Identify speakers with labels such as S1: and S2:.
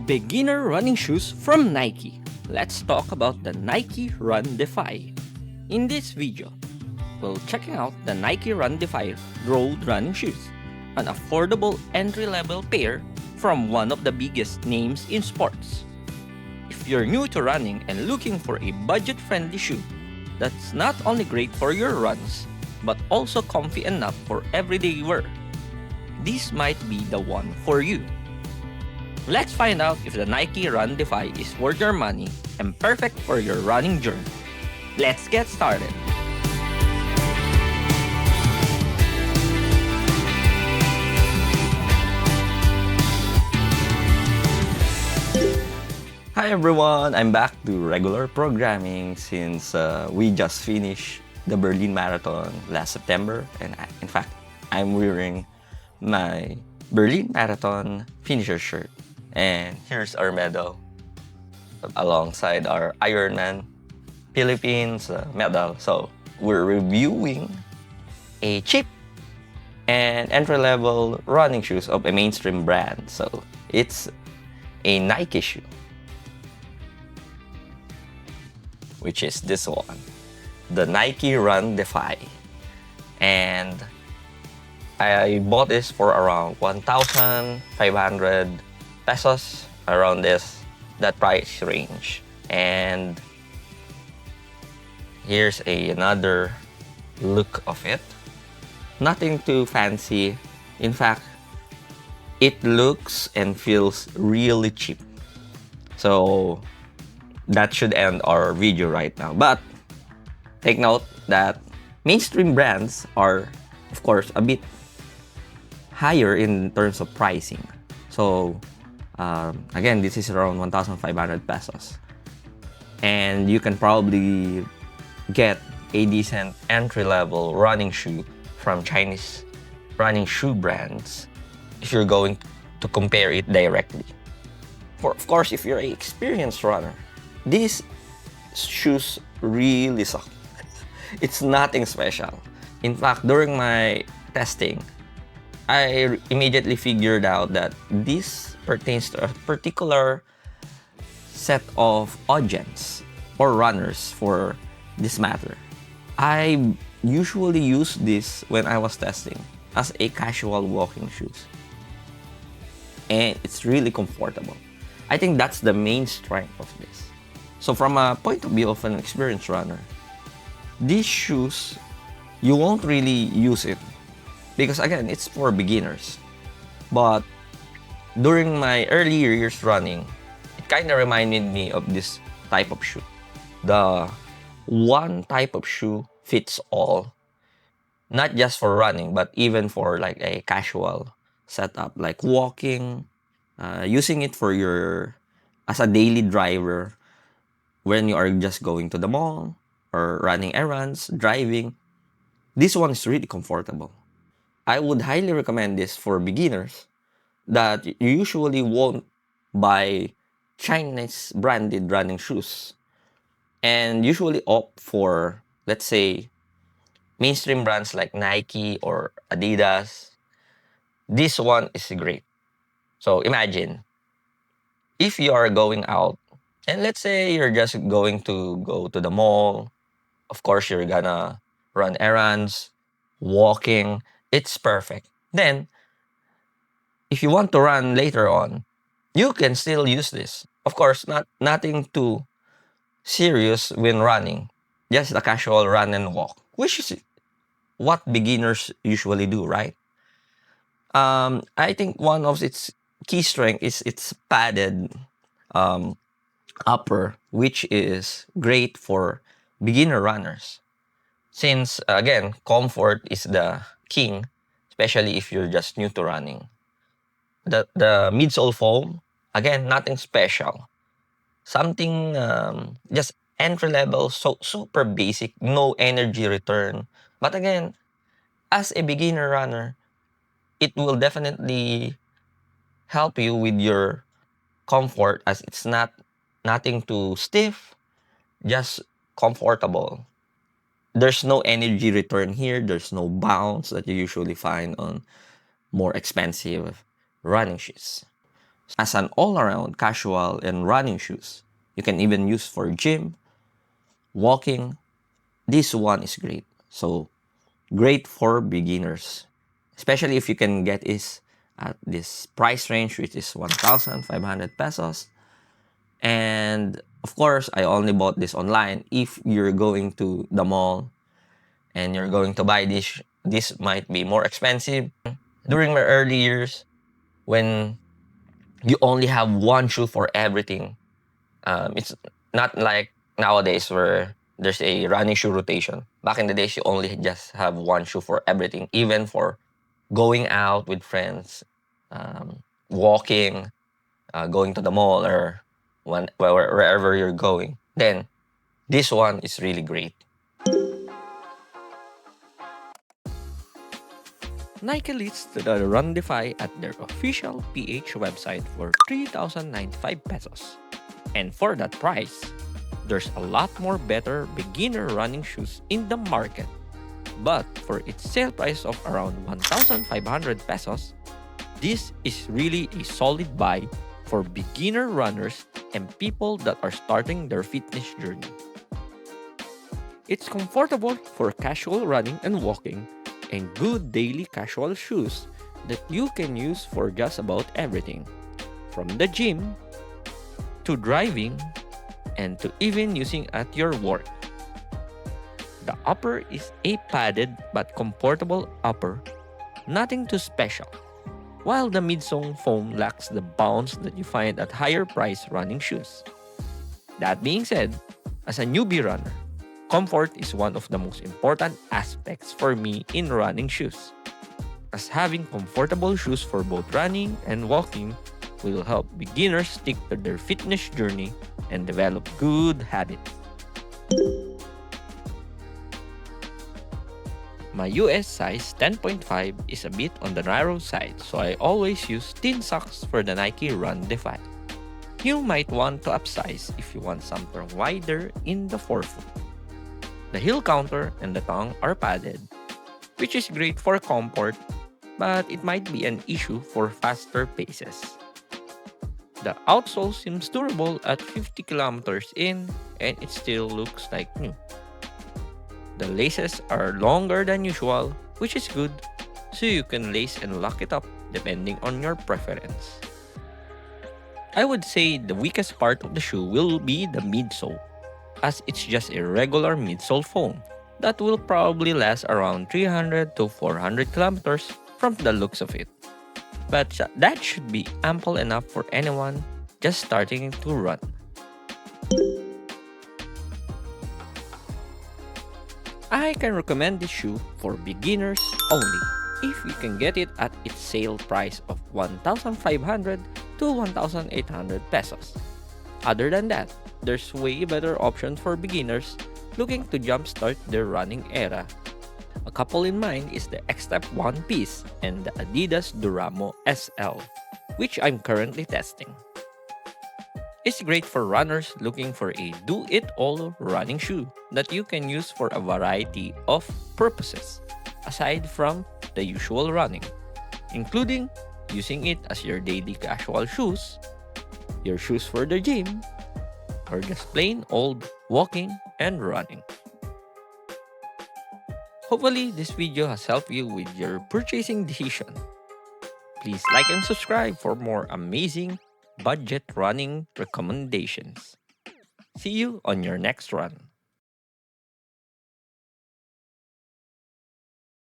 S1: Beginner running shoes from Nike. Let's talk about the Nike Run Defy. In this video, we'll checking out the Nike Run Defy road running shoes, an affordable entry-level pair from one of the biggest names in sports. If you're new to running and looking for a budget-friendly shoe that's not only great for your runs, but also comfy enough for everyday wear, this might be the one for you. Let's find out if the Nike Run Defy is worth your money and perfect for your running journey. Let's get started.
S2: Hi everyone! I'm back to regular programming since we just finished the Berlin Marathon last September, and in fact, I'm wearing my Berlin Marathon finisher shirt. And here's our medal alongside our Ironman Philippines medal. So we're reviewing a cheap and entry-level running shoes of a mainstream brand. So it's a Nike shoe, which is this one, the Nike Run Defy. And I bought this for around 1,500 pesos, around that price range. And here's another look of it. Nothing too fancy. In fact, it looks and feels really cheap. So that should end our video right now. But take note that mainstream brands are, of course, a bit higher in terms of pricing. So again, this is around 1,500 pesos. And you can probably get a decent entry-level running shoe from Chinese running shoe brands if you're going to compare it directly. Of course, if you're an experienced runner, these shoes really suck. It's nothing special. In fact, during my testing, I immediately figured out that this pertains to a particular set of audience or runners for this matter. I usually use this when I was testing as a casual walking shoes. And it's really comfortable. I think that's the main strength of this. So from a point of view of an experienced runner, these shoes, you won't really use it because again, it's for beginners. But during my early years running, it kind of reminded me of this type of shoe. The one type of shoe fits all, not just for running, but even for like a casual setup, like walking, using it for as a daily driver when you are just going to the mall or running errands, driving. This one is really comfortable. I would highly recommend this for beginners that you usually won't buy Chinese branded running shoes and usually opt for, let's say, mainstream brands like Nike or Adidas. This one is great. So imagine if you are going out and let's say you're just going to go to the mall. Of course, you're gonna run errands, walking. It's perfect. Then, if you want to run later on, you can still use this. Of course, nothing too serious when running. Just a casual run and walk, which is what beginners usually do, right? I think one of its key strength is its padded upper, which is great for beginner runners. Since, again, comfort is the king, especially if you're just new to running. The midsole foam, again, nothing special. Something just entry level, so super basic, no energy return. But again, as a beginner runner, it will definitely help you with your comfort as it's nothing too stiff, just comfortable. There's no energy return here. There's no bounce that you usually find on more expensive running shoes. as an all-around casual and running shoes. You can even use for gym, walking. This one is great. So great for beginners, especially if you can get is at this price range, which is 1,500 pesos. And of course, I only bought this online. If you're going to the mall and you're going to buy this might be more expensive. During my early years, when you only have one shoe for everything, it's not like nowadays where there's a running shoe rotation. Back in the days, you only just have one shoe for everything, even for going out with friends, walking, going to the mall, or wherever you're going. Then this one is really great.
S1: Nike lists the Run Defy at their official PH website for 3,095 pesos. And for that price, there's a lot more better beginner running shoes in the market. But for its sale price of around 1,500 pesos, this is really a solid buy for beginner runners and people that are starting their fitness journey. It's comfortable for casual running and walking, and good daily casual shoes that you can use for just about everything, from the gym to driving and to even using at your work. The upper is a padded but comfortable upper, nothing too special, while the midsole foam lacks the bounce that you find at higher price running shoes. That being said, as a newbie runner, comfort is one of the most important aspects for me in running shoes, as having comfortable shoes for both running and walking will help beginners stick to their fitness journey and develop good habits. My US size 10.5 is a bit on the narrow side, so I always use thin socks for the Nike Run Defy. You might want to upsize if you want something wider in the forefoot. The heel counter and the tongue are padded, which is great for comfort, but it might be an issue for faster paces. The outsole seems durable at 50 kilometers in, and it still looks like new. The laces are longer than usual, which is good, so you can lace and lock it up depending on your preference. I would say the weakest part of the shoe will be the midsole, as it's just a regular midsole foam that will probably last around 300 to 400 kilometers from the looks of it. But that should be ample enough for anyone just starting to run. I can recommend this shoe for beginners only if you can get it at its sale price of 1,500 to 1,800 pesos. Other than that, there's way better options for beginners looking to jumpstart their running era. A couple in mind is the X-Step One Piece and the Adidas Duramo SL, which I'm currently testing. It's great for runners looking for a do-it-all running shoe that you can use for a variety of purposes, aside from the usual running, including using it as your daily casual shoes, your shoes for the gym, or just plain old walking and running. Hopefully, this video has helped you with your purchasing decision. Please like and subscribe for more amazing budget running recommendations. See you on your next run.